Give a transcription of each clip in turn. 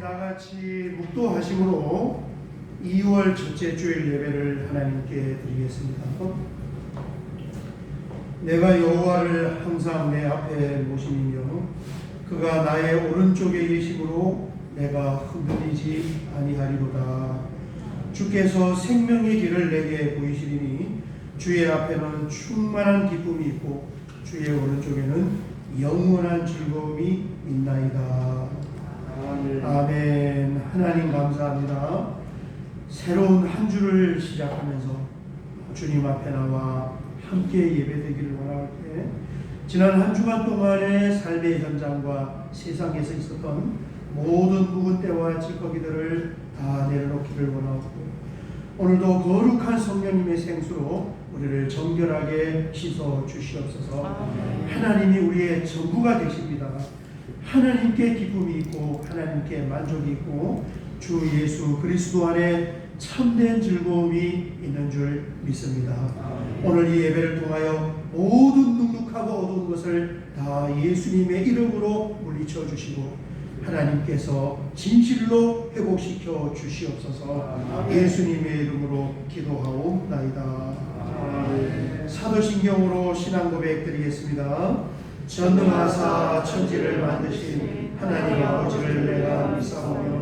다 같이 묵도하심으로 2월 첫째 주일 예배를 하나님께 드리겠습니다. 내가 여호와를 항상 내 앞에 모심이며 그가 나의 오른쪽에 계심으로 내가 흔들리지 아니하리로다. 주께서 생명의 길을 내게 보이시리니 주의 앞에는 충만한 기쁨이 있고 주의 오른쪽에는 영원한 즐거움이 있나이다. 아멘. 하나님 감사합니다. 새로운 한 주를 시작하면서 주님 앞에 나와 함께 예배되기를 원할 때 지난 한 주간 동안의 삶의 현장과 세상에서 있었던 모든 묵은 때와 찌꺼기들을 다 내려놓기를 원하고 오늘도 거룩한 성령님의 생수로 우리를 정결하게 씻어 주시옵소서. 하나님이 우리의 전부가 되십니다. 하나님께 기쁨이 있고 하나님께 만족이 있고 주 예수 그리스도 안에 참된 즐거움이 있는 줄 믿습니다. 오늘 이 예배를 통하여 모든 눅눅하고 어두운 것을 다 예수님의 이름으로 물리쳐 주시고 하나님께서 진실로 회복시켜 주시옵소서. 예수님의 이름으로 기도하옵나이다. 사도신경으로 신앙 고백 드리겠습니다. 전능하사 천지를 만드신 하나님 아버지를 내가 믿사오며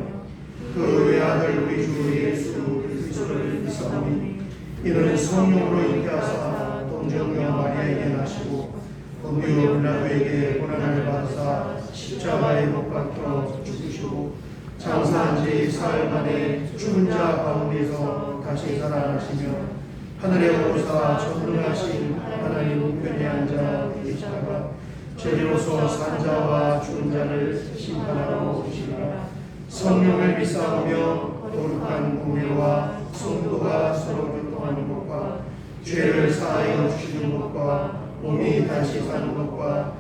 그 외아들 우리 주 예수 그리스도를 믿사오니 이는 성령으로 잉태하사 동정녀 마리아에게 나시고 본디오 빌라도에게 고난을 받으사 십자가에 못 박혀 죽으시고 장사한 지 사흘 만에 죽은 자 가운데서 다시 살아나시며 하늘에 오르사 전능하신 하나님 우편에 앉아 계시다가 저리로서 산 자와 죽은 자를 심판하러 오시리라. 성령을 믿사오며 거룩한 공회와 성도가 서로 교통하는 것과 죄를 사하여 주시는 것과 몸이 다시 사는 것과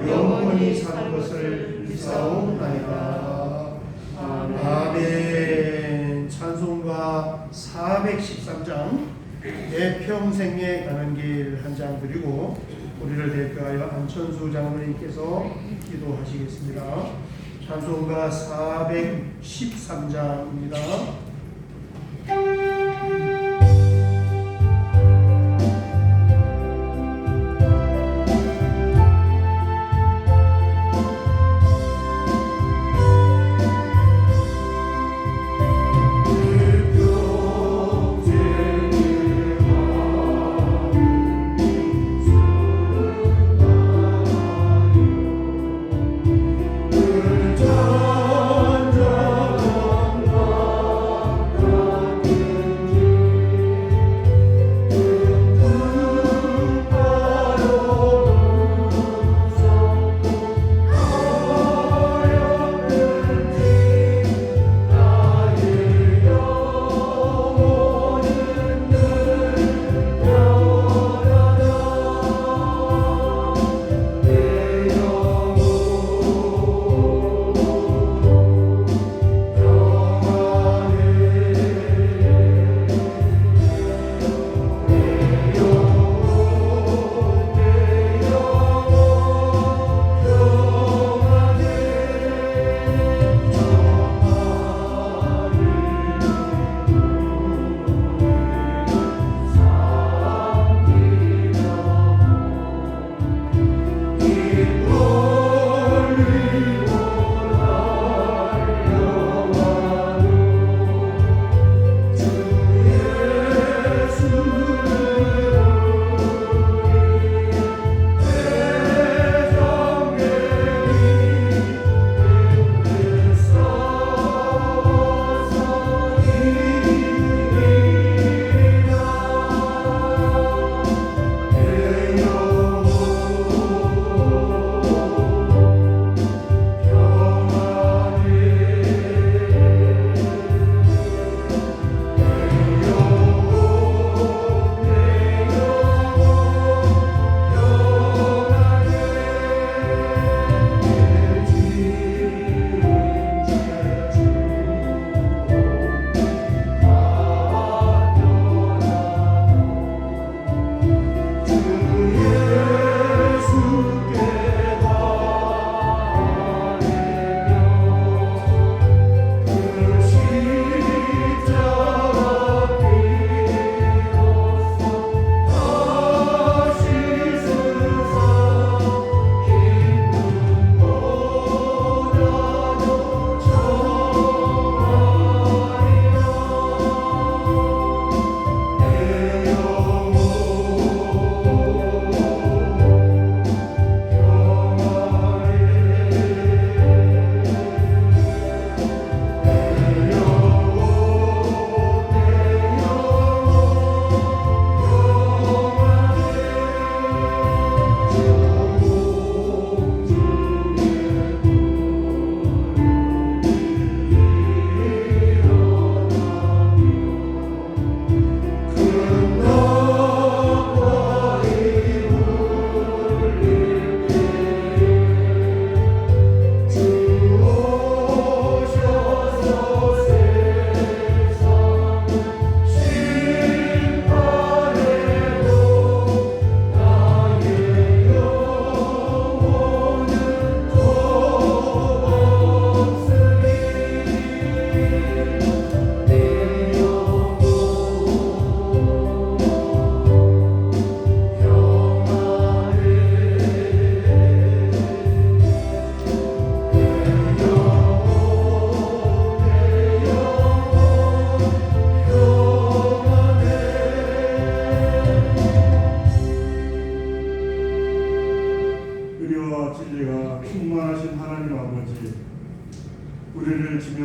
영원히 사는 것을 믿사옵나이다. 아멘. 찬송가 413장 내 평생에 가는 길 한 장 드리고 우리를 대표하여 안천수 장로님께서 기도하시겠습니다. 찬송가 413장입니다.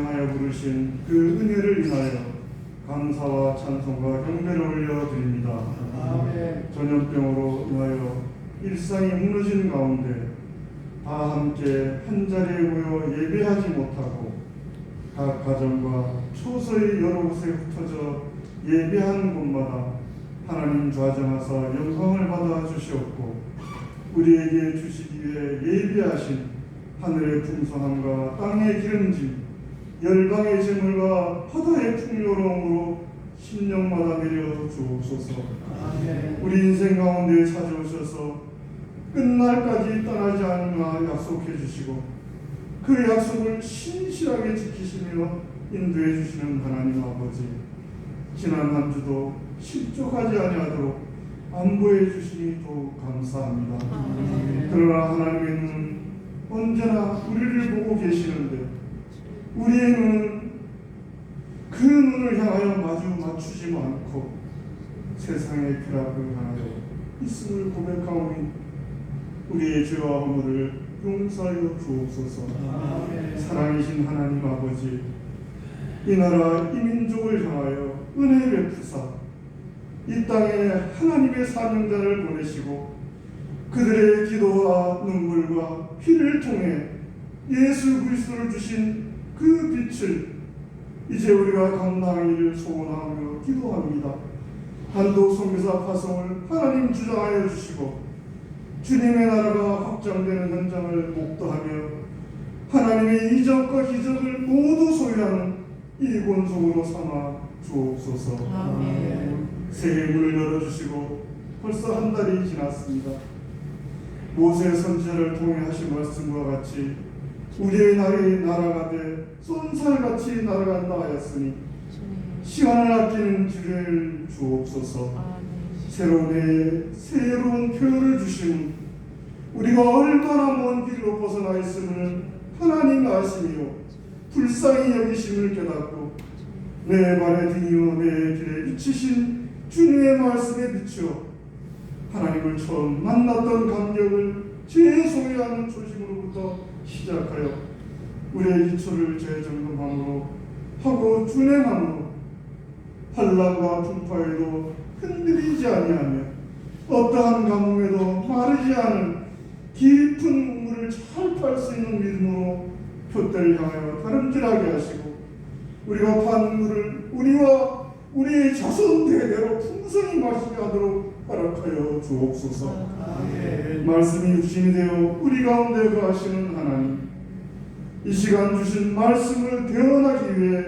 향하여 부르신 그 은혜를 인하여 감사와 찬송과 경배를 올려드립니다. 아멘. 전염병으로 인하여 일상이 무너진 가운데 다 함께 한자리에 모여 예배하지 못하고 각 가정과 초소의 여러 곳에 흩어져 예배하는 곳마다 하나님 좌정하사 영광을 받아 주시옵고 우리에게 주시기 위해 예비하신 하늘의 풍성함과 땅의 기름짐 열방의 재물과 바다의 풍요로움으로 심령마다 내려 주옵소서. 아멘. 우리 인생 가운데 찾아오셔서 끝날까지 떠나지 않으마 약속해 주시고 그 약속을 신실하게 지키시며 인도해 주시는 하나님 아버지, 지난 한 주도 실족하지 아니하도록 안보해 주시니 더욱 감사합니다. 그러나 하나님의 눈은 언제나 우리를 보고 계시는데 우리의 눈은 그 눈을 향하여 마주 맞추지 않고 세상의 쾌락을 향하여 있음을 고백하오니 우리의 죄와 허물을 용서하여 주옵소서. 아멘. 사랑이신 하나님 아버지, 이 나라 이 민족을 향하여 은혜 베푸사 이 땅에 하나님의 사명자를 보내시고 그들의 기도와 눈물과 피를 통해 예수 그리스도를 주신 그 빛을 이제 우리가 감당하기를 소원하며 기도합니다. 한독 선교사 파송을 하나님 주장하여 주시고 주님의 나라가 확장되는 현장을 목도하며 하나님의 이적과 기적을 모두 소유하는 이 권속으로 삼아 주옵소서. 아멘. 새해 문을 열어주시고 벌써 한 달이 지났습니다. 모세 선지자를 통해 하신 말씀과 같이 우리의 나라가 돼 쏜살같이 날아간다 하였으니 시간을 아끼는 주를 주옵소서. 새로운 표현을 주시는 우리가 얼마나 먼 길로 벗어나 있음을 하나님 아시며 불쌍히 여기심을 깨닫고 내 발의 등이요 내 길에 비치신 주님의 말씀에 비추어 하나님을 처음 만났던 감격을 제 소유하는 초심으로부터 시작하여 우리의 기초를 재점검함으로 하고 준행함으로 환난과 풍파에도 흔들리지 아니하며 어떠한 가뭄에도 마르지 않은 깊은 우물을 잘 팔 수 있는 믿음으로 표대를 향하여 다름질하게 하시고 우리가 판 물을 우리와 우리의 자손 대대로 풍성히 마시게 하도록 허락하여 주옵소서. 아멘. 말씀이 육신이 되어 우리 가운데 거하시는 하나님, 이 시간 주신 말씀을 대언하기 위해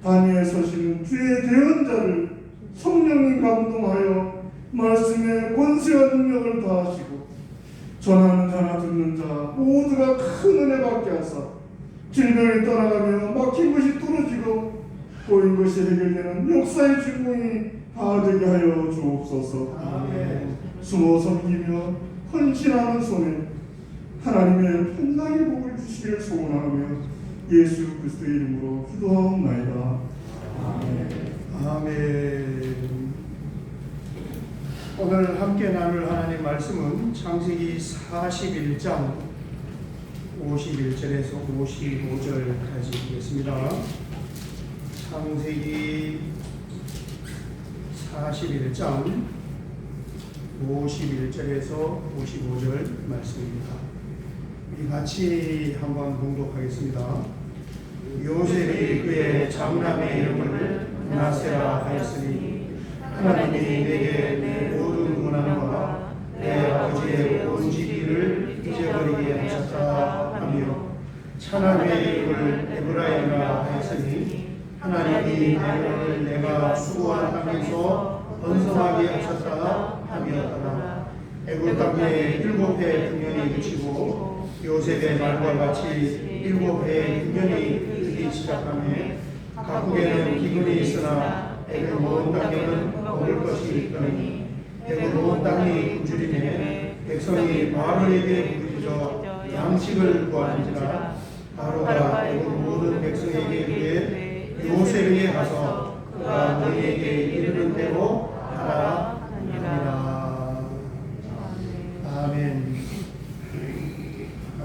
단위에 서시는 주의 대언자를 성령님 감동하여 말씀의 권세와 능력을 다하시고 전하는 자나 듣는 자 모두가 큰 은혜 받게 하사 질병이 떠나가며 막힌 것이 뚫어지고 보인 것이 해결되는 역사의 주인공이 다 되게 하여 주옵소서. 아멘. 숨어 섬기며 헌신하는 손에 하나님의 편당의 복을 주시길 소원하며 예수 그리스도의 이름으로 기도하옵나이다. 아멘. 오늘 함께 나눌 하나님의 말씀은 창세기 41장 51절에서 55절까지 있겠습니다. 창세기 41장 51절에서 55절 말씀입니다. 우리 같이 한번 봉독하겠습니다. 요셉이 그의 장남의 이름을 므낫세라 하였으니 하나님이 내게 내 모든 고난과 내 아버지의 온 지기를 잊어버리게 하셨다 하며 차남의 이름을 에브라임이라 하였으니 하나님이 내 영을 내가 수고한 땅에서 번성하게 하셨다 하였더라. 애굽 땅에 7해 등연이 그치고 요셉의 말과 같이 7해 등연이 그치기 시작하며 각국에는 기근이 있으나 애굽 온 땅에는 먹을 것이 있더니 애굽 온 땅이 굶주리매 백성이 바로에게 부르짖어 양식을 구하는지라. 바로가 애굽 모든 백성에게 이르되 요셉에게 가서 그가 너희에게 이르는 대로 하라 하니라. 아멘.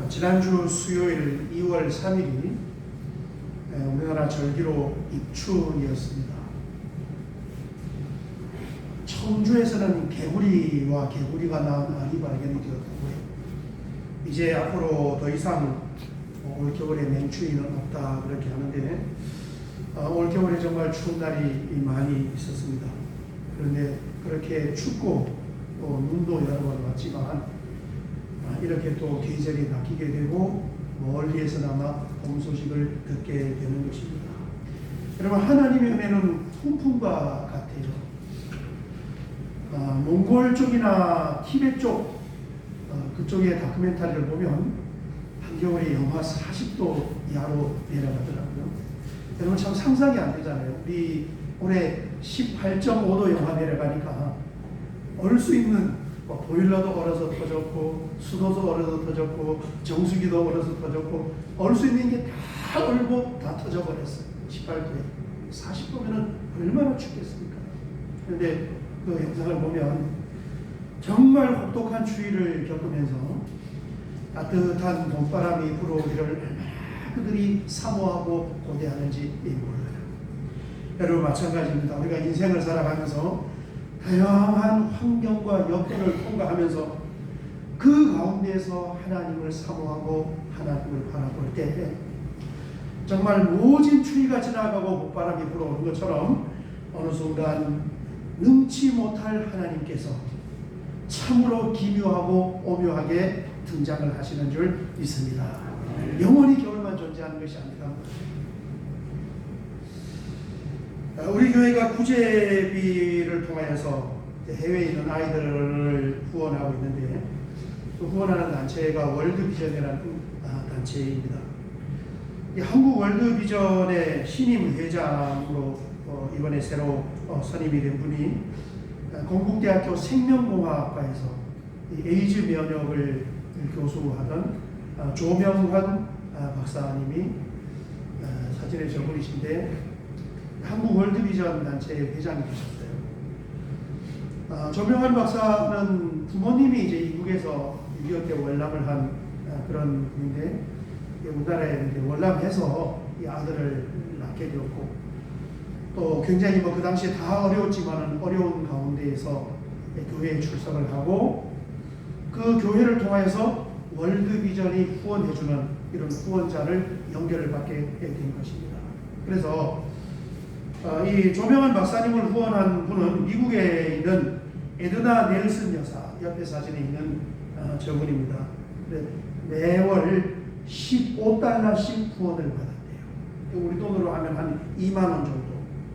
지난주 수요일 2월 3일이 우리나라 얼마나 절기로 입춘이었습니다. 청주에서는 개구리와 개구리가 낳은 알이 발견이 되었다고요. 이제 앞으로 더 이상 올겨울에 맹추위는 없다 그렇게 하는데 올겨울에 정말 추운 날이 많이 있었습니다. 그런데 그렇게 춥고 또 눈도 여러 번 왔지만 이렇게 또 계절이 바뀌게 되고 멀리에서나마 봄 소식을 듣게 되는 것입니다. 여러분, 하나님의 은혜는 풍풍과 같아요. 몽골 쪽이나 티베트 쪽 그쪽의 다큐멘터리를 보면 한겨울에 영하 40도 이하로 내려가더라고요. 여러분, 참 상상이 안 되잖아요. 우리 올해 18.5도 영하 내려가니까 얼 수 있는 보일러도 얼어서 터졌고 수도도 얼어서 터졌고 정수기도 얼어서 터졌고 얼 수 있는 게 다 얼고 다 터져버렸어요. 18도에 40도면 얼마나 춥겠습니까? 그런데 그 영상을 보면 정말 혹독한 추위를 겪으면서 따뜻한 봄바람이 불어오기를 얼마나 그들이 사모하고 고대하는지 몰라요. 여러분, 마찬가지입니다. 우리가 인생을 살아가면서 다양한 환경과 여건을 통과하면서 그 가운데에서 하나님을 사모하고 하나님을 바라볼 때 정말 모진 추위가 지나가고 봄바람이 불어오는 것처럼 어느 순간 능치 못할 하나님께서 참으로 기묘하고 오묘하게 등장을 하시는 줄 믿습니다. 영원히 겨울만 존재하는 것이 아니라 우리 교회가 구제비를 통하여서 해외에 있는 아이들을 후원하고 있는데 그 후원하는 단체가 월드비전이라는 단체입니다. 한국 월드비전의 신임 회장으로 이번에 새로 선임이 된 분이 건국대학교 생명공학과에서 에이즈 면역을 교수하던 조명환 박사님이 사진에 저분이신데 한국 월드비전 단체의 회장이 되셨어요. 조명환 박사는 부모님이 이제 이국에서 6.25 때 월남을 한 그런 분인데 우리나라에 이제 월남해서 이 아들을 낳게 되었고 또 굉장히 그 당시에 다 어려웠지만은 어려운 가운데에서 교회에 출석을 하고 그 교회를 통해서 월드비전이 후원해주는 이런 후원자를 연결을 받게 된 것입니다. 그래서 이 조명환 박사님을 후원한 분은 미국에 있는 에드나 넬슨 여사, 옆에 사진에 있는 저분입니다. 매월 15달러씩 후원을 받았대요. 우리 돈으로 하면 한 2만 원 정도.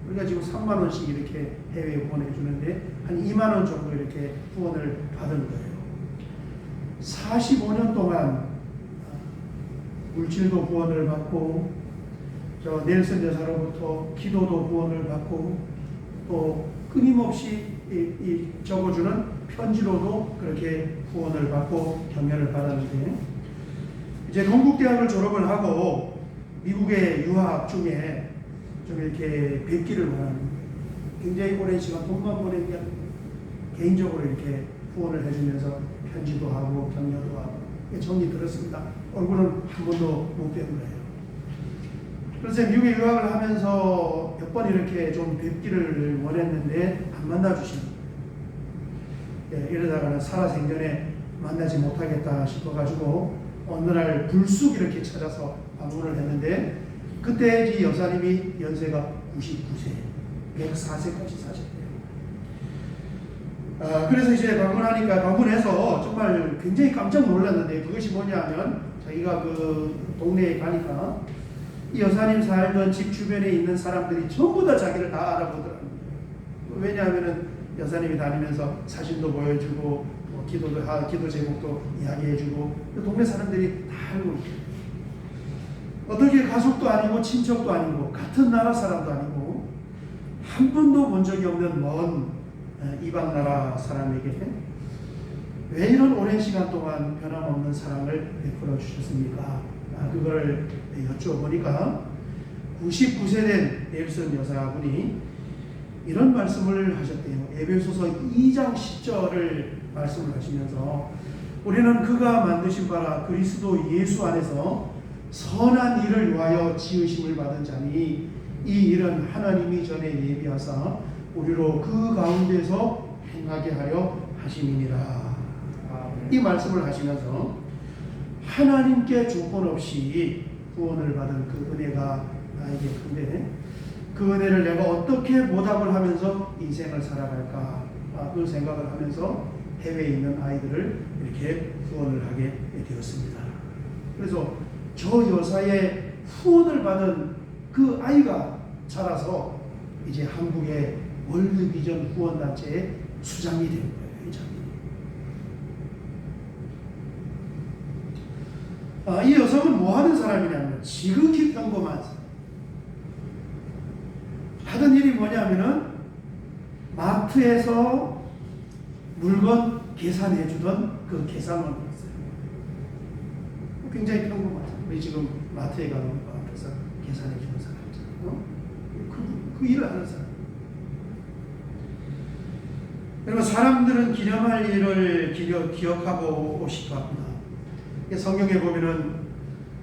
우리가 지금 3만 원씩 이렇게 해외에 후원해 주는데 한 2만 원 정도 이렇게 후원을 받은 거예요. 45년 동안 물질도 후원을 받고 저 넬슨 여사로부터 기도도 후원을 받고 또 끊임없이 적어주는 편지로도 그렇게 후원을 받고 격려를 받았는데 이제 건국대학을 졸업을 하고 미국에 유학 중에 좀 이렇게 뵙기를 원하는 굉장히 오랜 시간 돈만 보내니까 개인적으로 이렇게 후원을 해주면서 편지도 하고 격려도 하고 정이 들었습니다. 얼굴은 한 번도 못 뵌 거예요. 그래서 미국에 유학을 하면서 몇 번 이렇게 좀 뵙기를 원했는데 안 만나주십니다. 이러다가는 살아생전에 만나지 못하겠다 싶어가지고 어느 날 불쑥 이렇게 찾아서 방문을 했는데 그때 이 여사님이 연세가 99세, 104세까지 사셨대요. 그래서 이제 방문해서 정말 굉장히 깜짝 놀랐는데 그것이 뭐냐면 자기가 그 동네에 가니까 이 여사님 살던 집 주변에 있는 사람들이 전부 다 자기를 다 알아보더라고요. 왜냐하면은 여사님이 다니면서 사진도 보여주고 기도 제목도 이야기해주고 동네 사람들이 다 알고 있어요. 어떻게 가족도 아니고 친척도 아니고 같은 나라 사람도 아니고 한 번도 본 적이 없는 먼 이방 나라 사람에게 왜 이런 오랜 시간 동안 변함없는 사랑을 베풀어 주셨습니까? 그거를 여쭤보니까 99세 된 넬슨 여사분이 이런 말씀을 하셨대요. 에베소서 2장 10절을 말씀을 하시면서 우리는 그가 만드신 바라 그리스도 예수 안에서 선한 일을 위하여 지으심을 받은 자니 이 일은 하나님이 전에 예비하사 우리로 그 가운데서 행하게 하려 하심이니라. 이 말씀을 하시면서 하나님께 조건 없이 구원을 받은 그 은혜가 나에게 큰데 그 은혜를 내가 어떻게 보답을 하면서 인생을 살아갈까 그 생각을 하면서 해외에 있는 아이들을 이렇게 후원을 하게 되었습니다. 그래서 저 여사의 후원을 받은 그 아이가 자라서 이제 한국의 월드비전 후원단체의 수장이 된 거예요. 이 여성은 뭐 하는 사람이냐면 지극히 평범한 사람. 하던 일이 뭐냐면은 마트에서 물건 계산해 주던 그 계산원이었어요. 굉장히 평범하죠. 우리 지금 마트에 가면 앞에서 계산해 주는 사람 있잖아요. 그 일을 하는 사람. 여러분 사람들은 기념할 일을 기억하고 싶어 합니다. 성경에 보면은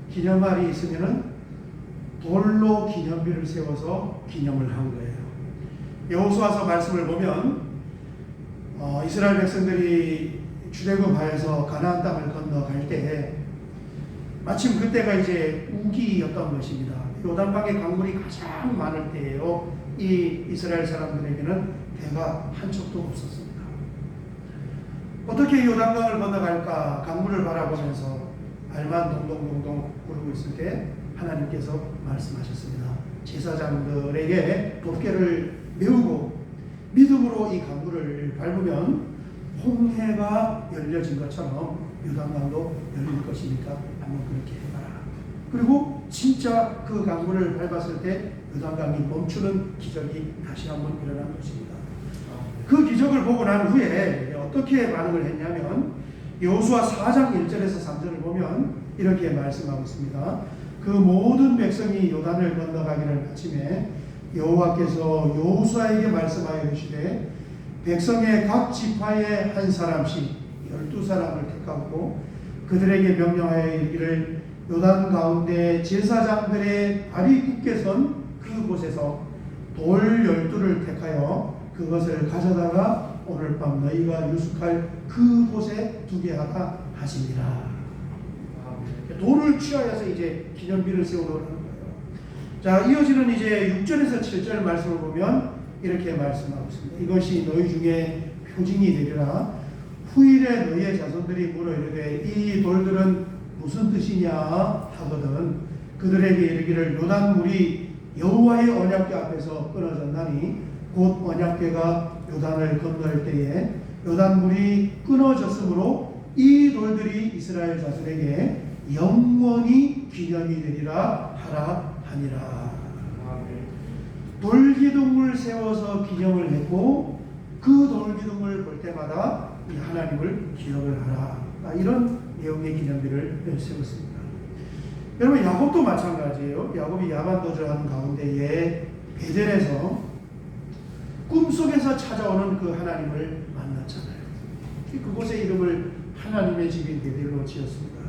기념할이 있으면은 돌로 기념비를 세워서 기념을 한 거예요. 여호수아서 말씀을 보면 이스라엘 백성들이 출애굽하여서 가나안 땅을 건너갈 때 마침 그때가 이제 우기였던 것입니다. 요단강의 강물이 가장 많을 때예요. 이 이스라엘 사람들에게는 배가 한 척도 없었습니다. 어떻게 요단강을 건너갈까 강물을 바라보면서 발만 동동동동 구르고 있을 때 하나님께서 말씀하셨습니다. 제사장들에게 덮개를 메우고 믿음으로 이 강물을 밟으면 홍해가 열려진 것처럼 요단강도 열릴 것이니까 한번 그렇게 해봐라. 그리고 진짜 그 강물을 밟았을 때 요단강이 멈추는 기적이 다시 한번 일어난 것입니다. 그 기적을 보고 난 후에 어떻게 반응을 했냐면 여호수아 4장 1절에서 3절을 보면 이렇게 말씀하고 있습니다. 그 모든 백성이 요단을 건너가기를 마침에 여호와께서 여호수아에게 말씀하여 이르시되 백성의 각 지파에 한 사람씩 12사람을 택하고 그들에게 명령하여 이르기를 요단 가운데 제사장들의 발이 굳게 선 그곳에서 돌 12를 택하여 그것을 가져다가 오늘 밤 너희가 유숙할 그곳에 두게 하라 하시니라. 돌을 취하여서 이제 기념비를 세우려는 거예요. 자, 이어지는 이제 6절에서 7절 말씀을 보면 이렇게 말씀하고 있습니다. 이것이 너희 중에 표징이 되리라. 후일에 너희의 자손들이 물어 이르되 이 돌들은 무슨 뜻이냐 하거든 그들에게 이르기를 요단물이 여호와의 언약궤 앞에서 끊어졌나니 곧 언약궤가 요단을 건널 때에 요단물이 끊어졌으므로 이 돌들이 이스라엘 자손에게 영원히 기념이 되리라 하라 하니라. 돌기둥을 세워서 기념을 했고 그 돌기둥을 볼 때마다 이 하나님을 기억을 하라. 이런 내용의 기념비를 세웠습니다. 여러분 야곱도 마찬가지예요. 야곱이 야반도주하는 가운데에 베델에서 꿈속에서 찾아오는 그 하나님을 만났잖아요. 그곳의 이름을 하나님의 집인 베델로 지었습니다.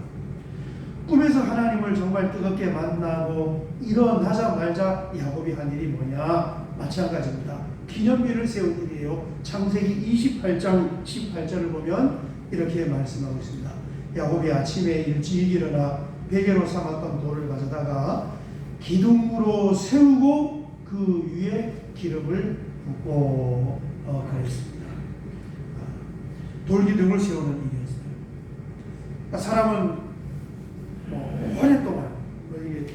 꿈에서 하나님을 정말 뜨겁게 만나고 일어나자마자 야곱이 한 일이 뭐냐? 마찬가지입니다. 기념비를 세운 일이에요. 창세기 28장 18절을 보면 이렇게 말씀하고 있습니다. 야곱이 아침에 일찍 일어나 베개로 삼았던 돌을 가져다가 기둥으로 세우고 그 위에 기름을 붓고 그랬습니다. 돌기둥을 세우는 일이었어요. 그러니까 사람은 오랫동안 이게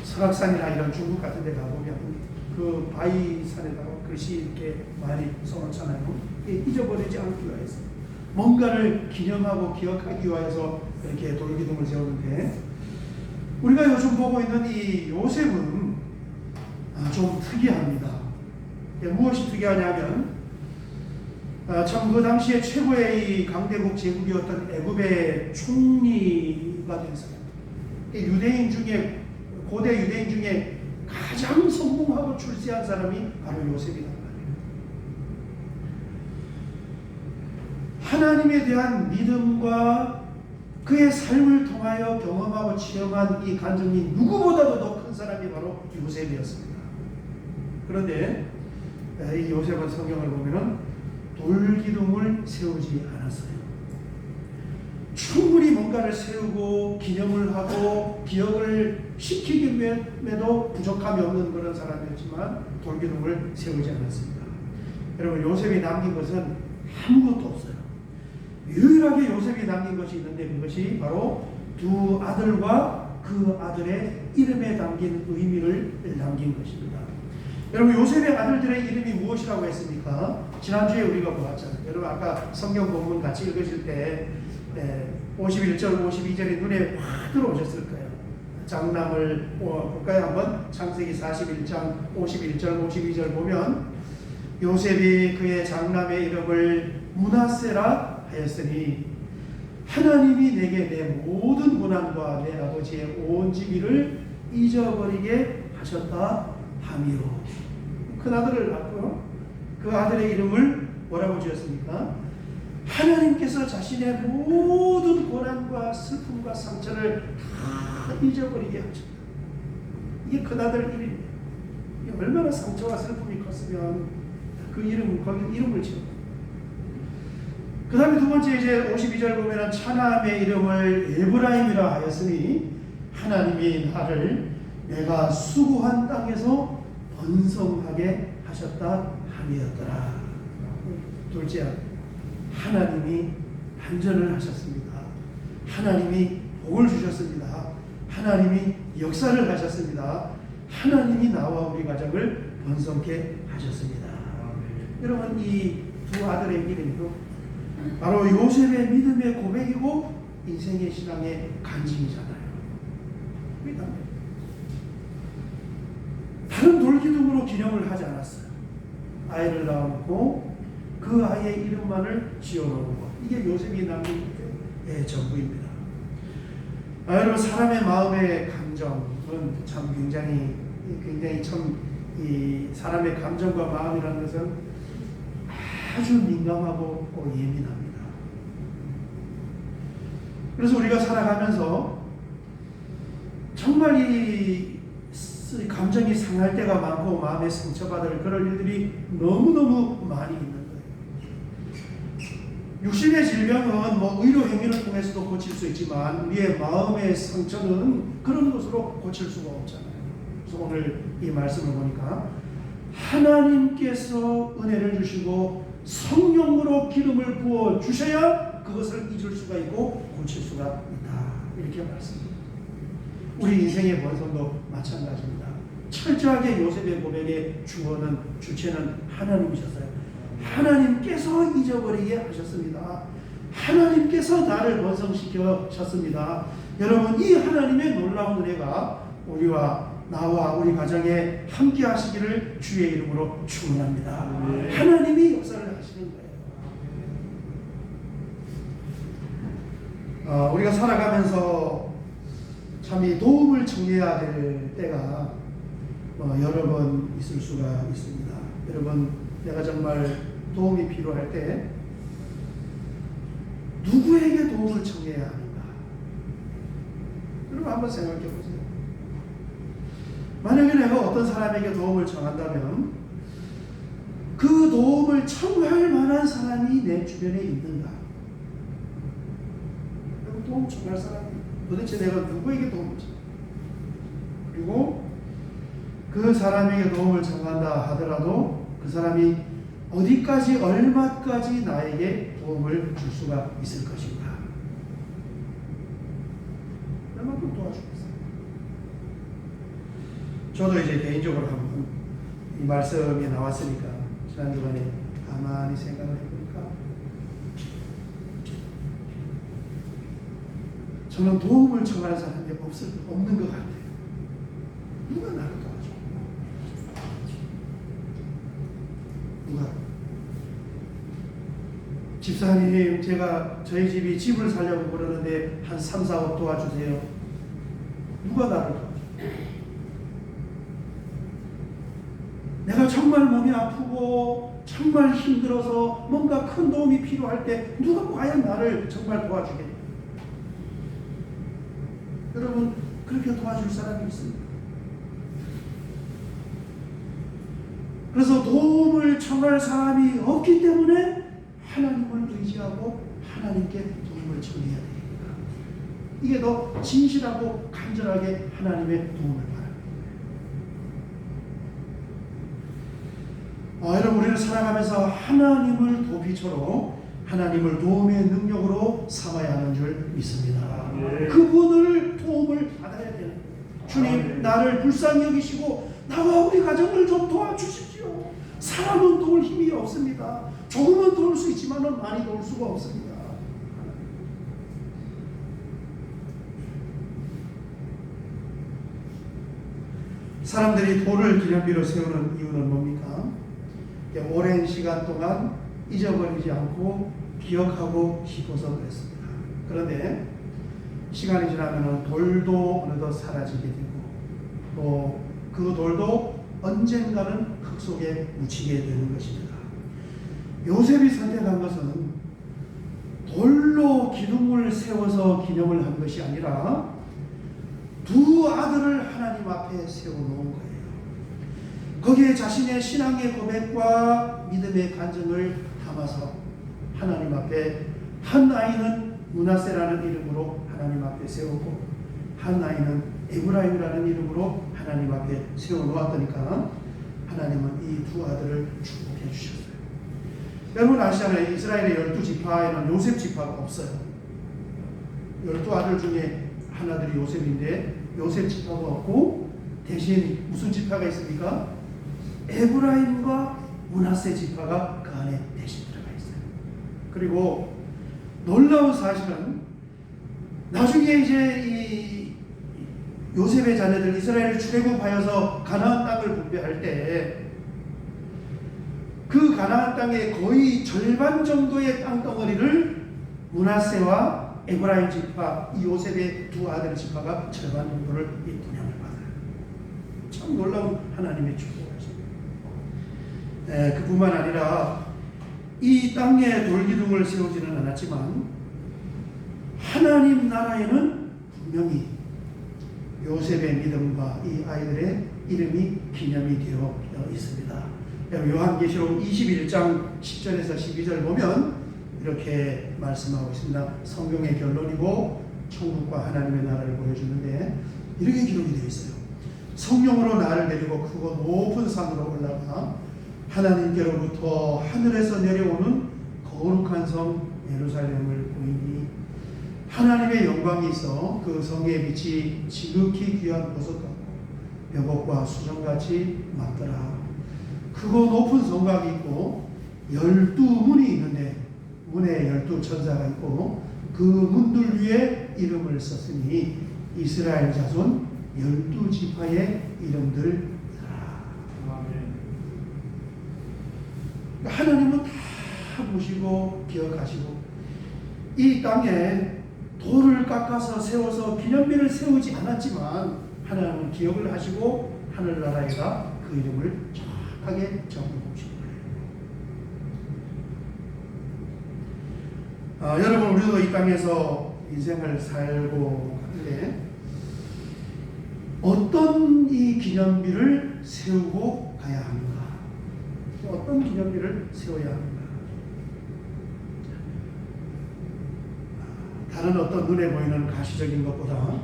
설악산이나 이런 중국 같은 데 가보면 그 바위산에다가 글씨 이렇게 많이 써놓잖아요. 잊어버리지 않기 위해서 뭔가를 기념하고 기억하기 위해서 이렇게 돌기둥을 세우는데 우리가 요즘 보고 있는 이 요셉은 좀 특이합니다. 무엇이 특이하냐면 참 그 당시에 최고의 이 강대국 제국이었던 애굽의 총리가 된 사람. 유대인 중에 고대 유대인 중에 가장 성공하고 출세한 사람이 바로 요셉이란 말이에요. 하나님에 대한 믿음과 그의 삶을 통하여 경험하고 체험한 이 간증이 누구보다도 더 큰 사람이 바로 요셉이었습니다. 그런데 이 요셉은 성경을 보면은 돌기둥을 세우지 않았어요. 충분히 뭔가를 세우고 기념을 하고 기억을 시키기에도 부족함이 없는 그런 사람이었지만 돌기둥을 세우지 않았습니다. 여러분, 요셉이 남긴 것은 아무것도 없어요. 유일하게 요셉이 남긴 것이 있는데 그것이 바로 두 아들과 그 아들의 이름에 담긴 의미를 남긴 것입니다. 여러분, 요셉의 아들들의 이름이 무엇이라고 했습니까? 지난주에 우리가 보았잖아요. 여러분, 아까 성경 본문 같이 읽으실 때 51절, 52절이 눈에 확 들어오셨을 거예요. 장남을 볼까요? 한번 창세기 41장 51절, 52절 보면 요셉이 그의 장남의 이름을 므낫세라 하였으니 하나님이 내게 내 모든 고난과 내 아버지의 온 지위를 잊어버리게 하셨다 하며, 큰 아들을 낳고 그 아들의 이름을 뭐라고 지었습니까? 하나님께서 자신의 모든 고난과 슬픔과 상처를 다 잊어버리게 하셨다. 이게 큰 아들 이름이에요. 이게 얼마나 상처와 슬픔이 컸으면 그 거기 이름을 지었다. 그 다음에 두 번째 이제 52절 보면 차남의 이름을 에브라임이라 하였으니 하나님이 나를 내가 수고한 땅에서 번성하게 하셨다 함이었더라. 둘째 아들, 하나님이 반전을 하셨습니다. 하나님이 복을 주셨습니다. 하나님이 역사를 하셨습니다. 하나님이 나와 우리 가정을 번성케 하셨습니다. 여러분, 이 두 아들의 이름도 바로 요셉의 믿음의 고백이고 인생의 신앙의 간증이잖아요. 다른 돌기둥으로 기념을 하지 않았어요. 아이를 낳고 그 아이의 이름만을 지어놓은 것, 이게 요셉이 남긴 전부입니다. 여러분, 사람의 마음의 감정은 참 굉장히 참 이 사람의 감정과 마음이라는 것은 아주 민감하고 예민합니다. 그래서 우리가 살아가면서 정말 이 감정이 상할 때가 많고 마음에 상처받을 그런 일들이 너무너무 많이 있는 거예요. 육신의 질병은 의료 행위를 통해서도 고칠 수 있지만 우리의 마음의 상처는 그런 것으로 고칠 수가 없잖아요. 그래서 오늘 이 말씀을 보니까 하나님께서 은혜를 주시고 성령으로 기름을 부어 주셔야 그것을 잊을 수가 있고 고칠 수가 있다, 이렇게 말씀합니다. 우리 인생의 번성도 마찬가지입니다. 철저하게 요셉의 고백의 주체는 하나님이셨어요. 하나님께서 잊어버리게 하셨습니다. 하나님께서 나를 번성시켜셨습니다. 여러분, 이 하나님의 놀라운 은혜가 우리와 나와 우리 가정에 함께 하시기를 주의 이름으로 축원합니다. 네. 하나님이 역사를 하시는 거예요. 우리가 살아가면서 참 이 도움을 청해야 될 때가 여러 번 있을 수가 있습니다. 여러분, 내가 정말 도움이 필요할 때 누구에게 도움을 청해야 하는가? 여러분, 한번 생각해 보세요. 만약에 내가 어떤 사람에게 도움을 청한다면 그 도움을 청할 만한 사람이 내 주변에 있는가? 도움 청할 사람이 도대체 내가 누구에게 도움을 청해? 그리고 그 사람에게 도움을 청한다 하더라도 그 사람이 어디까지 얼마까지 나에게 도움을 줄 수가 있을 것인가? 얼마큼 도와주겠어요? 저도 이제 개인적으로 한번 이 말씀이 나왔으니까 지난주간에 가만히 생각을 해보니까 저는 도움을 청하는 사람이 없는 것 같아요. 누가 나를 도와줘? 누가? 집사님, 저희 집이 집을 살려고 그러는데 한 3, 4억 도와주세요. 누가 나를 도와줘? 내가 정말 몸이 아프고 정말 힘들어서 뭔가 큰 도움이 필요할 때 누가 과연 나를 정말 도와주겠냐? 여러분, 그렇게 도와줄 사람이 있습니다. 그래서 도움을 청할 사람이 없기 때문에 하나님을 의지하고 하나님께 도움을 청해야 됩니다. 이게 더 진실하고 간절하게 하나님의 도움을 바랍니다. 여러분, 우리는 살아가면서 하나님을 도피처로 하나님을 도움의 능력으로 삼아야 하는 줄 믿습니다. 예. 그분을 도움을 받아야 되는 거예요. 주님, 나를 불쌍히 여기시고 나와 우리 가정을 좀 도와주십시오. 사람은 도울 힘이 없습니다. 조금은 도울 수 있지만 많이 도울 수가 없습니다. 사람들이 돌을 기념비로 세우는 이유는 뭡니까? 오랜 시간 동안 잊어버리지 않고 기억하고 싶어서 그랬습니다. 그런데 시간이 지나면 돌도 어느덧 사라지게 되고 또 그 돌도 언젠가는 흙 속에 묻히게 되는 것입니다. 요셉이 선택한 것은 돌로 기둥을 세워서 기념을 한 것이 아니라 두 아들을 하나님 앞에 세워놓은 거예요. 거기에 자신의 신앙의 고백과 믿음의 간증을 담아서 하나님 앞에, 한 아이는 므낫세라는 이름으로 하나님 앞에 세우고 한 아이는 에브라임이라는 이름으로 하나님 앞에 세워놓았더니까 하나님은 이 두 아들을 축복해 주셨어요. 여러분 아시잖아요. 이스라엘의 12지파에는 요셉 지파가 없어요. 12아들 중에 한 아들이 요셉인데 요셉 지파가 없고 대신 무슨 지파가 있습니까? 에브라임과 므낫세 지파가 그 안에 대신 들어가 있어요. 그리고 놀라운 사실은 나중에 이제 이 요셉의 자녀들 이스라엘을 출애굽하여서 가나안 땅을 분배할 때 그 가나안 땅의 거의 절반 정도의 땅덩어리를 므낫세와 에브라임 지파, 이 요셉의 두 아들 지파가 절반 정도를 이 분양을 받아요. 참 놀라운 하나님의 축복이었습니다. 그뿐만 아니라 이 땅에 돌기둥을 세우지는 않았지만 하나님 나라에는 분명히 요셉의 믿음과 이 아이들의 이름이 기념이 되어 있습니다. 요한계시록 21장 10절에서 12절 보면 이렇게 말씀하고 있습니다. 성경의 결론이고 천국과 하나님의 나라를 보여주는데 이렇게 기록이 되어 있어요. 성령으로 나를 데리고 크고 높은 산으로 올라가 하나님께로부터 하늘에서 내려오는 거룩한 성 예루살렘을 보이니 하나님의 영광이 있어 그 성의 빛이 지극히 귀한 보석 같고 벽옥과 수정같이 맞더라. 크고 높은 성곽이 있고 12문이 있는데 문에 12천사가 있고 그 문들 위에 이름을 썼으니 이스라엘 자손 12지파의 이름들이라. 하나님은 다 보시고 기억하시고 이 땅에 돌을 깎아서 세워서 기념비를 세우지 않았지만 하나님은 기억을 하시고 하늘나라에다 그 이름을 정확하게 적어놓으신 거예요. 여러분 우리도 이 땅에서 인생을 살고 가는데 어떤 이 기념비를 세우고 가야 하는가? 어떤 기념비를 세워야 하는가? 다른 어떤 눈에 보이는 가시적인 것보다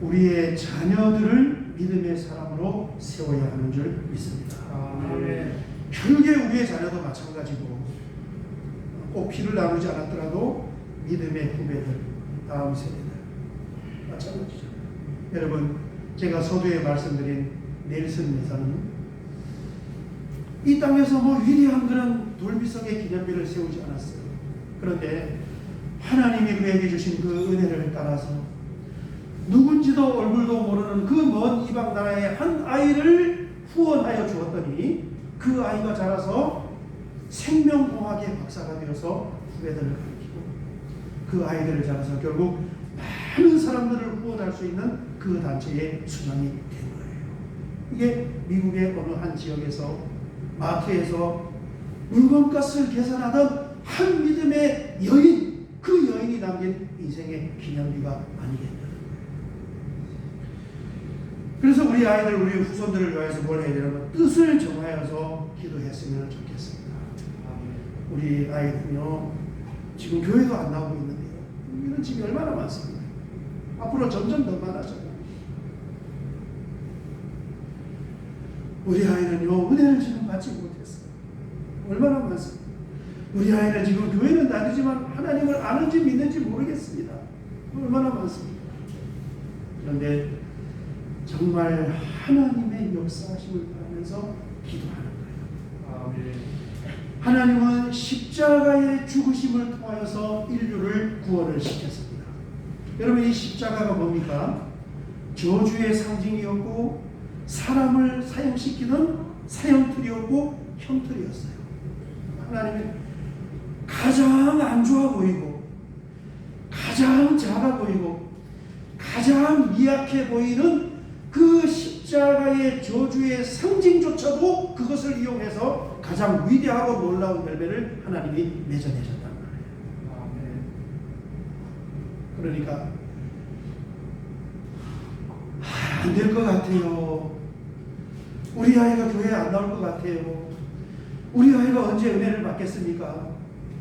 우리의 자녀들을 믿음의 사람으로 세워야 하는 줄 믿습니다. 결국에 우리의 자녀도 마찬가지고 꼭 피를 나누지 않았더라도 믿음의 후배들, 다음 세대들 마찬가지죠. 여러분 제가 서두에 말씀드린 넬슨 여사는 이 땅에서 뭐 위대한 그런 돌비성의 기념비를 세우지 않았어요. 그런데 하나님이 그에게 주신 그 은혜를 따라서 누군지도 얼굴도 모르는 그 먼 이방 나라의 한 아이를 후원하여 주었더니 그 아이가 자라서 생명공학의 박사가 되어서 후배들을 가르치고 그 아이들을 자라서 결국 많은 사람들을 후원할 수 있는 그 단체의 수장이 된 거예요. 이게 미국의 어느 한 지역에서 마트에서 물건값을 계산하던 한 믿음의 여인, 그 여인이 남긴 인생의 기념비가 아니겠다. 우리 아이들, 우리 후손들을 위해서 뭘 해야 되냐면 뜻을 정하여서 기도했으면 좋겠습니다. 우리 아이들은요, 지금 교회도 안 나오고 있는데요. 이런 집이 얼마나 많습니까? 앞으로 점점 더 많아져요. 우리 아이는요, 은혜를 지금 받지 못했어요. 얼마나 많습니까? 우리 아이는 지금 교회는 다니지만 하나님을 아는지 믿는지 모르겠습니다. 얼마나 많습니까? 그런데 정말 하나님의 역사하심을 바라면서 기도하는 거예요. 하나님은 십자가의 죽으심을 통하여서 인류를 구원을 시켰습니다. 여러분, 이 십자가가 뭡니까? 저주의 상징이었고 사람을 사형시키는 사형틀이었고 형틀이었어요. 하나님이 가장 안 좋아 보이고 가장 작아 보이고 가장 미약해 보이는 그 십자가의 저주의 상징조차도 그것을 이용해서 가장 위대하고 놀라운 열매를 하나님이 맺어내셨단 말이에요. 그러니까 안 될 것 같아요. 우리 아이가 교회에 안 나올 것 같아요. 우리 아이가 언제 은혜를 받겠습니까?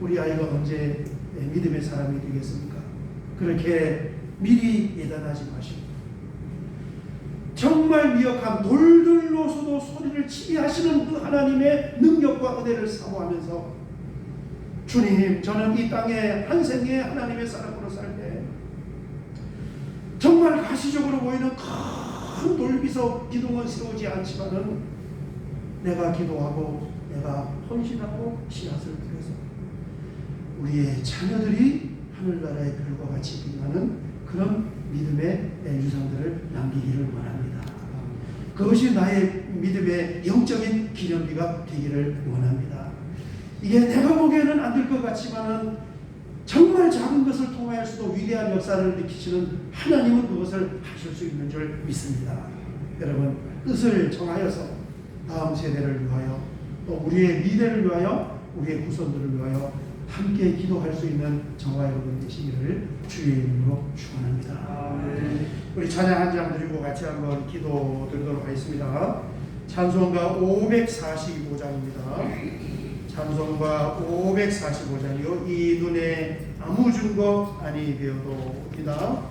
우리 아이가 언제 믿음의 사람이 되겠습니까? 그렇게 미리 예단하지 마시고 정말 미약한 돌들로서도 소리를 치게 하시는 그 하나님의 능력과 은혜를 사모하면서 주님, 저는 이 땅에 한 생에 하나님의 사람으로 살 때 정말 가시적으로 보이는 큰 돌비석 기둥은 세우지 않지만은 내가 기도하고 내가 헌신하고 씨앗을 뿌려서 우리의 자녀들이 하늘나라의 별과 같이 빛나는 그런 믿음의 유산들을 남기기를 원합니다. 그것이 나의 믿음의 영적인 기념비가 되기를 원합니다. 이게 내가 보기에는 안 될 것 같지만은 정말 작은 것을 통하여서도 위대한 역사를 일으키시는 하나님은 그것을 하실 수 있는 줄 믿습니다. 여러분, 뜻을 정하여서 다음 세대를 위하여 또 우리의 미래를 위하여 우리의 후손들을 위하여 함께 기도할 수 있는 저와 여러분 되시기를 주의 이름으로 축원합니다. 우리 찬양 한 장 드리고 같이 한번 기도 드리도록 하겠습니다. 찬송가 545장입니다. 찬송가 545장이요. 이 눈에 아무 증거 아니 되어도입니다.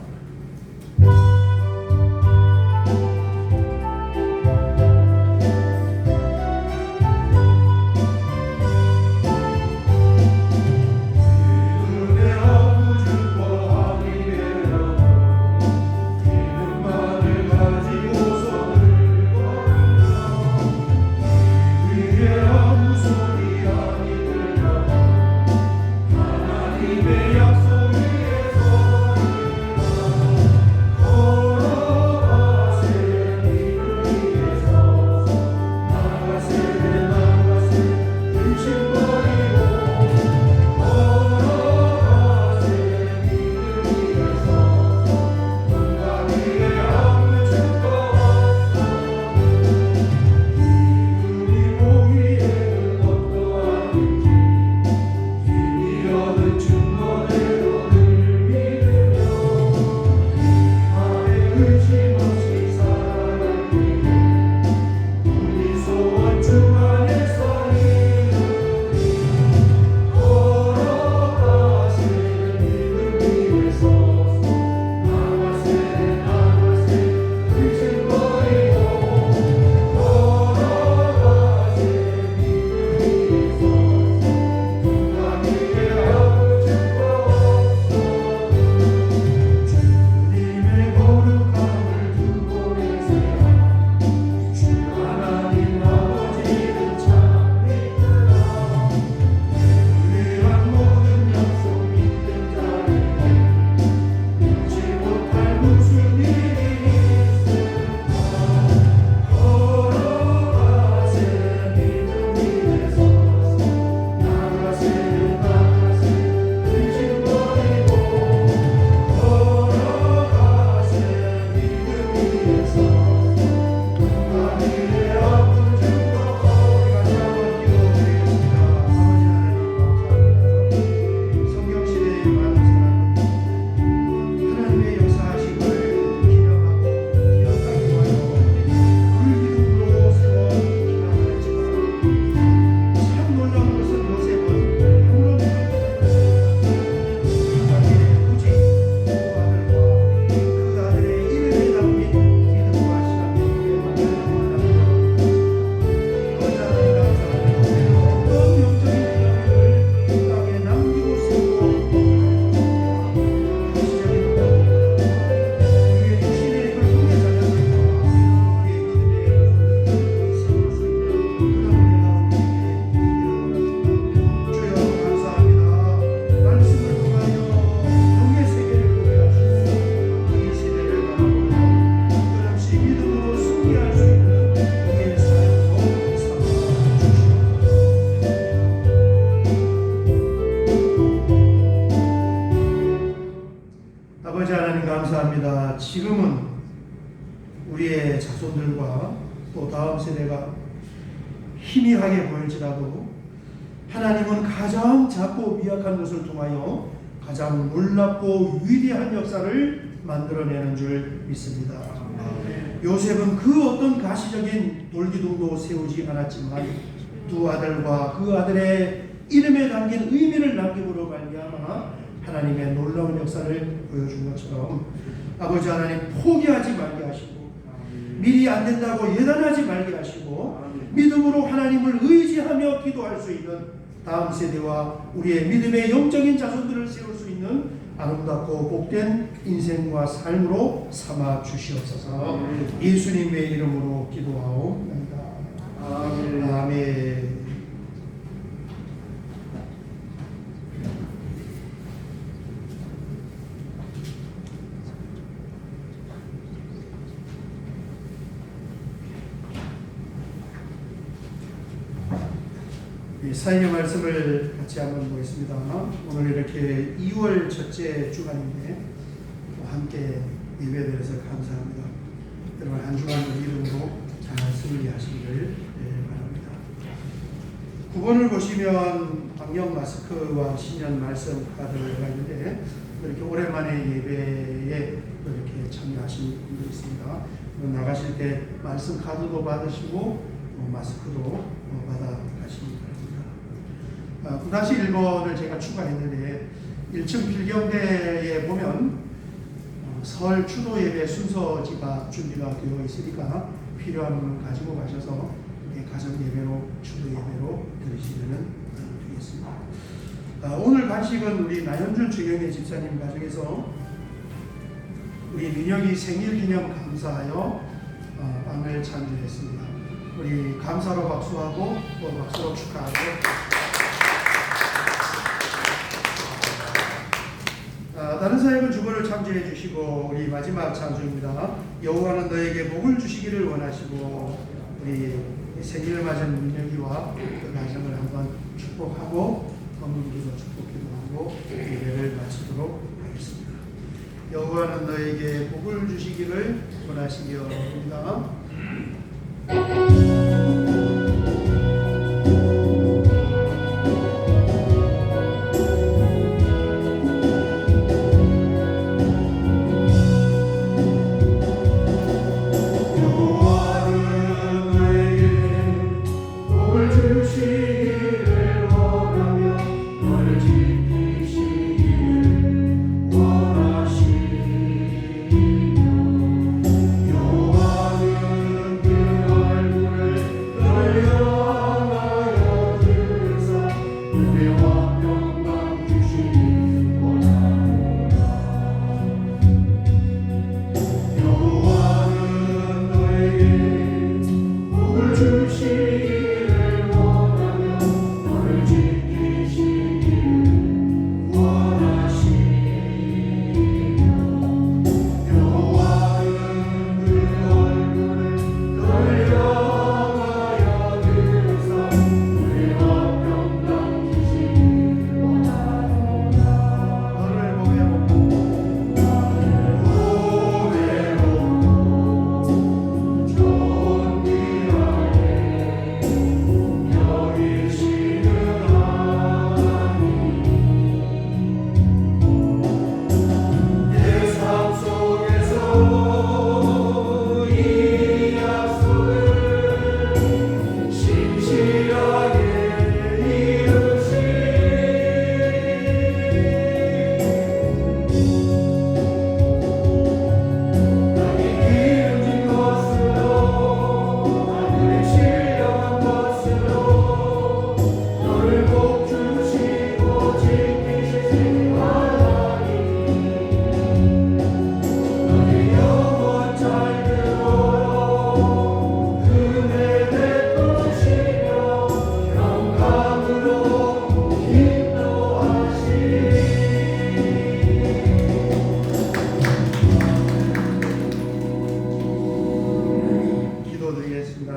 하나님의 약속 위에서 우리의 자손들과 또 다음 세대가 희미하게 보일지라도 하나님은 가장 작고 미약한 것을 통하여 가장 놀랍고 위대한 역사를 만들어내는 줄 믿습니다. 요셉은 그 어떤 가시적인 돌기둥도 세우지 않았지만 두 아들과 그 아들의 이름에 담긴 의미를 남김으로 말미암아 하나님의 놀라운 역사를 보여준 것처럼 아버지 하나님 포기하지 말게 하시고 미리 안 된다고 예단하지 말게 하시고 믿음으로 하나님을 의지하며 기도할 수 있는 다음 세대와 우리의 믿음의 영적인 자손들을 세울 수 있는 아름답고 복된 인생과 삶으로 삼아 주시옵소서. 예수님의 이름으로 기도하옵나이다. 아멘. 아멘. 사인의 말씀을 같이 한번 보겠습니다. 오늘 이렇게 2월 첫째 주간인데 함께 예배드려서 감사합니다. 여러분 한 주간 이름으로 잘 승리하시기를 바랍니다. 9번을 보시면 방역 마스크와 신년 말씀 카드가 있는데 이렇게 오랜만에 예배에 이렇게 참여하신 분들이 있습니다. 나가실 때 말씀 카드도 받으시고 마스크도 받아 가시기 바랍니다. 9-1번을 제가 추가했는데 1층 필경대에 보면 설 추도 예배 순서지가 준비가 되어 있으니까 필요한 분은 가지고 가셔서 가정 예배로 추도 예배로 드리시면 되겠습니다. 오늘 간식은 우리 나현준 주경의 집사님 가정에서 우리 민혁이 생일 기념 감사하여 빵을 찬조했습니다. 우리 감사로 박수하고 또 박수로 축하하고 다른 사역은 주보를 참조해 주시고 우리 마지막 찬송입니다. 여호와는 너에게 복을 주시기를 원하시고 우리 생일을 맞은 민혁이와 그 가정을 한번 축복하고 건물기도 축복기도 하고 예배를 마치도록 하겠습니다. 여호와는 너에게 복을 주시기를 원하시기입니다.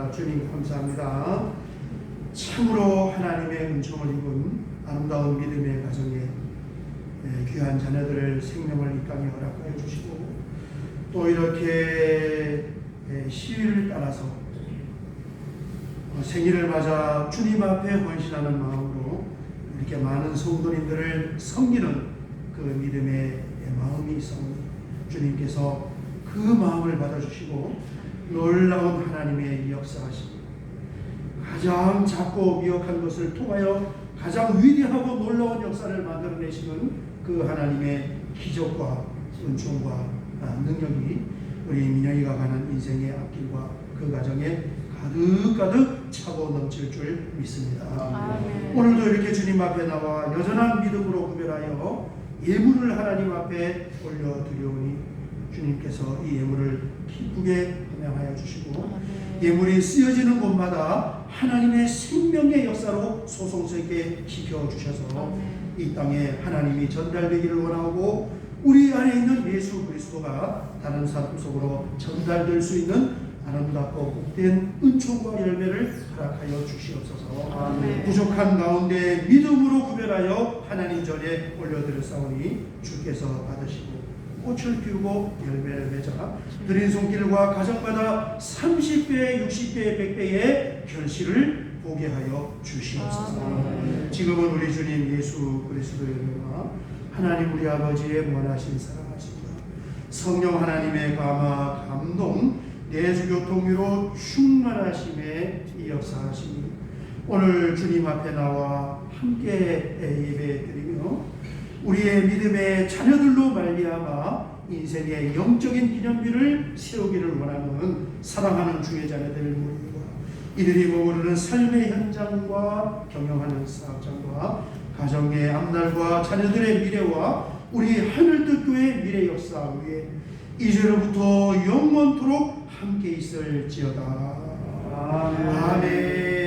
주님 감사합니다. 참으로 하나님의 은총을 입은 아름다운 믿음의 가정에 귀한 자녀들을 생명을 이 땅에 허락하여 주시고 또 이렇게 시위를 따라서 생일을 맞아 주님 앞에 헌신하는 마음으로 이렇게 많은 성도님들을 섬기는 그 믿음의 마음이 있사오니 주님께서 그 마음을 받아주시고 놀라운 하나님의 역사하십니다. 가장 작고 미혹한 것을 통하여 가장 위대하고 놀라운 역사를 만들어내시는 그 하나님의 기적과 은총과 능력이 우리 민영이가 가는 인생의 앞길과 그 가정에 가득가득 차고 넘칠 줄 믿습니다. 아멘. 오늘도 이렇게 주님 앞에 나와 여전한 믿음으로 구별하여 예물을 하나님 앞에 올려드리오니 주님께서 이 예물을 기쁘게 함양하여 주시고 아멘. 예물이 쓰여지는 곳마다 하나님의 생명의 역사로 소송스럽게 지켜주셔서 아멘. 이 땅에 하나님이 전달되기를 원하고 우리 안에 있는 예수 그리스도가 다른 사람 속으로 전달될 수 있는 아름답고 복된 은총과 열매를 허락하여 주시옵소서. 아멘. 부족한 가운데 믿음으로 구별하여 하나님 전에 올려드렸사오니 주께서 받으시고 꽃을 피우고 열매를 맺어 드린 손길과 가정마다 30배, 60배, 100배의 결실을 보게 하여 주시옵소서. 아멘. 지금은 우리 주님 예수 그리스도의 은혜와 하나님 우리 아버지의 원하신 사랑하심과 성령 하나님의 감화 감동 내주교통위로 충만하심에 이 역사하시니 오늘 주님 앞에 나와 함께 예배드리며 우리의 믿음의 자녀들로 말미암아 인생의 영적인 기념비를 세우기를 원하는 사랑하는 주의 자녀들 모입니다. 이들이 머무르는 삶의 현장과 경영하는 사업장과 가정의 앞날과 자녀들의 미래와 우리 하늘뜻교의 미래 역사 위에 이제로부터 영원토록 함께 있을지어다. 아멘.